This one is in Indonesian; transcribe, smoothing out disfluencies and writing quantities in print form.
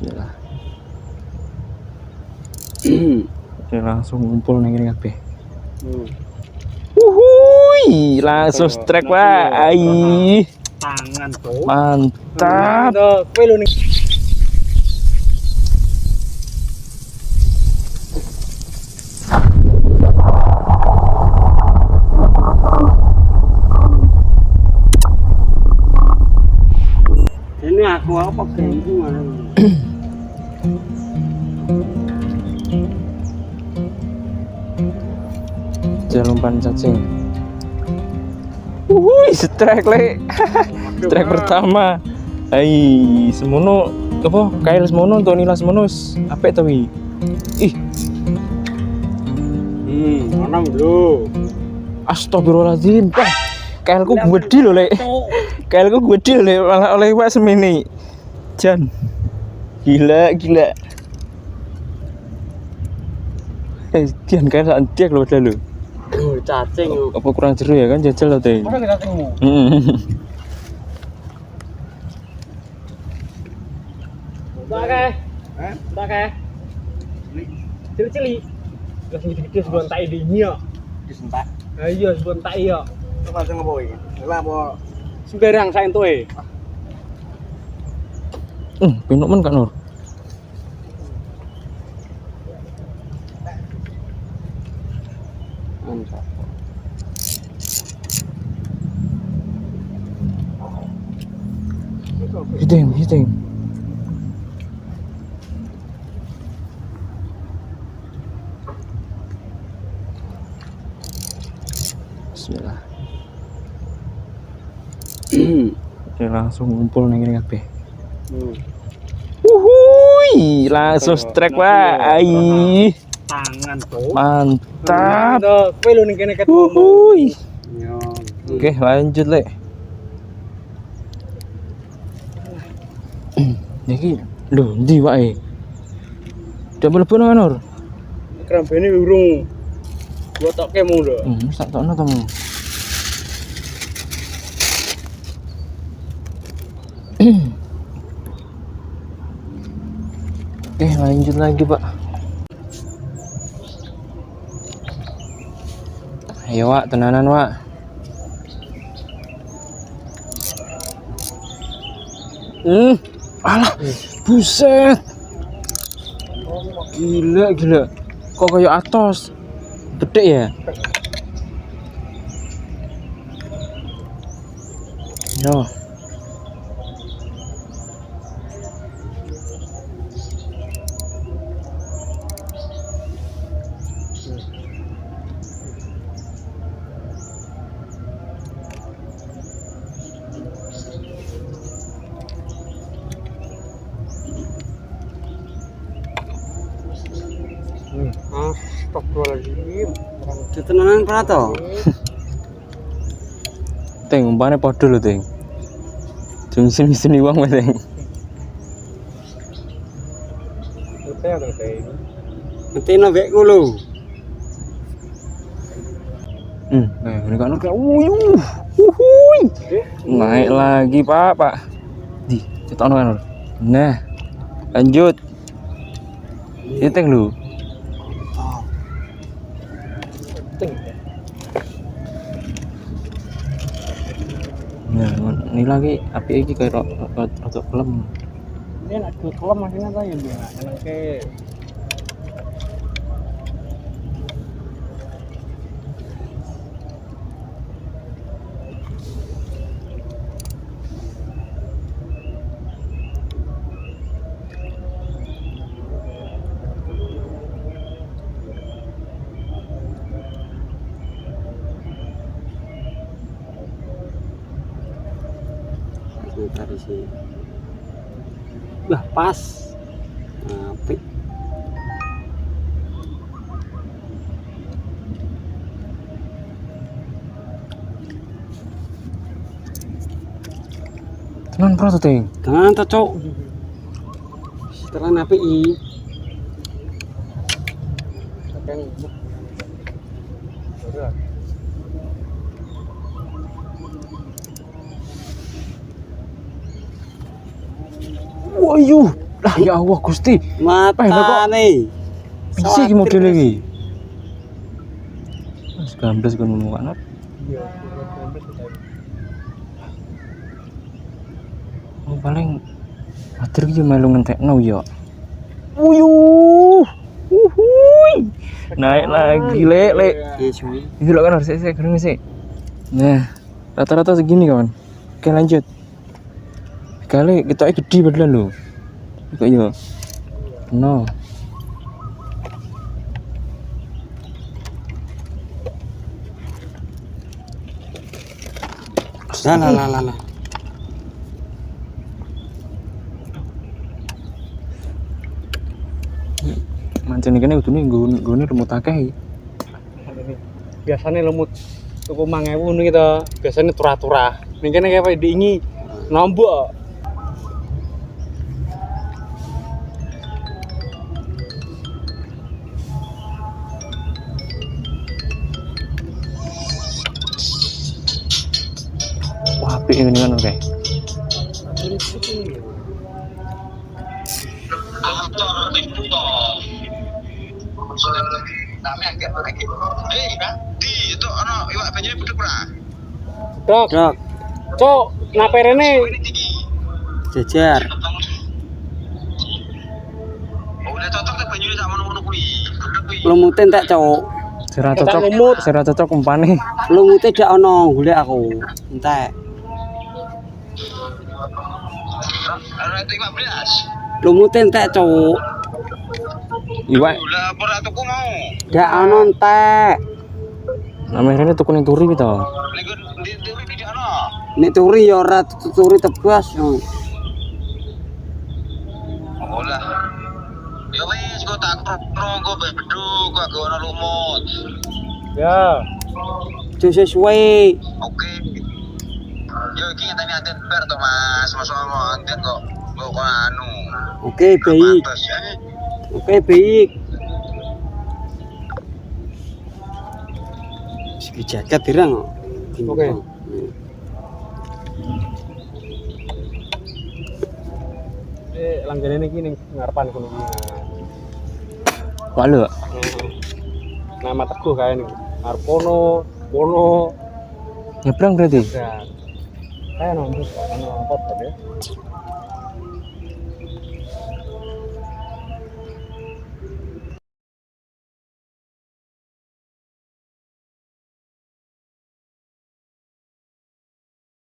Bismillah. Oke, langsung ngumpul ning kene kabeh. Wuhui, langsung strike wae. Tangan tuh. Mantap. Kowe lho ning ini aku apa genggu mana? Umpan cacing. Wuhui, strike le. Strike pertama. Hai, semono apa? Kail semono untuk nila semono apik to wi. Ih. Mana bro? Astagfirullahaladzim. Kailku gede lho le. Kailku gede le malah oleh Pak semene. Jan. Gila. Jan kail sak entek lho padahal lho. Cacing lho. Apa kurang jeru ya kan jajal loh teh. Mana cacingmu? Pakai. Cili-cili. Lah gede-gede sebelum tak ini ya. Disentak. Iya, sebelum tak iya. Apa sing ngopo iki? Lah apa sembarang sak entuke. Pinuk men Kak Nur. Mantap. Hitting. Bismillah. Oke, langsung ngumpul ning kene kabeh. Wuhui, langsung strike wae. Tangan tuh. Mantap. Kowe lho ning kene ket. Wuhui. Yo. Oke, lanjut le. Iki lho ndi wae? Udah mlebu nang Nur. Krambene urung. Gua tokke mung lho. Tak tokno to mu. Oke, lanjut lagi, Pak. Ayo, Wak, tenanan, Wak. Alah, buset. Gila. Kok kayak atos. Gede ya? Yo. Astagfirullahaladzim. Ketenanan pernah toh? Teng, umpane padha lho, Teng. Jungsin-sini wong, Teng. Nanti nabekku lho. Ini kan kayak wuhui. Naik lagi, Pak. Di, cetok kan. Nah. Lanjut. Ini Teng lho. Nah, ini lagi api iki kayak rada kelem. Ini nak kelem maksudnya ta ya dia. Enake tadi sih. Lah pas. Apik. Tenan pro tuh, Teng. Tenan to, Cuk. Tenan apik iki. Tekan. Wayu, Lah ya Allah Gusti. Matane. Piye iki model iki? Wis gamblas kon ngomong anak. Iya. Oh paling matur iki melu ngentekno ya. Uyuh. Uhuy. Naik lagi, Lek. Ini lo kan harus saya keren sih. Nah, rata-rata segini kawan. Oke lanjut. Kali kita gede padahal lo. Kok yo. No. Lah. Mancing ini kudune nggone remut akeh. Biasanya lemut tuku 5.000 nih kita biasanya turah-turah. Ning kene kayak diingi nombok. Wah, apik ini kan oke. Dok. Dok, Cok, naperene jejer. Lumute entek, Cuk. Sira Entek cocok, lumut. sira cocok umpane. Lumute gak ono, golek aku. Entek. Lumute entek, Cuk. Iwak, Gak ono entek. namanya tuku ning turi to. Nek turi ya ora turi tebas. Ya wis kok tak krungu beduk kok ono lumut. ya. Jus sesuai. Oke. Yo iki ngenteni anten ber to Mas. Masa anten kok anu. Oke, baik. Pantes, ya. Oke, baik. Segi jaket dirang. Oke. Langgane iki ning ngarepan kono. Walu. Nama Teguh kae ning arep kono. Nyebrang berarti. Ya. Kayak nonton apa tadi?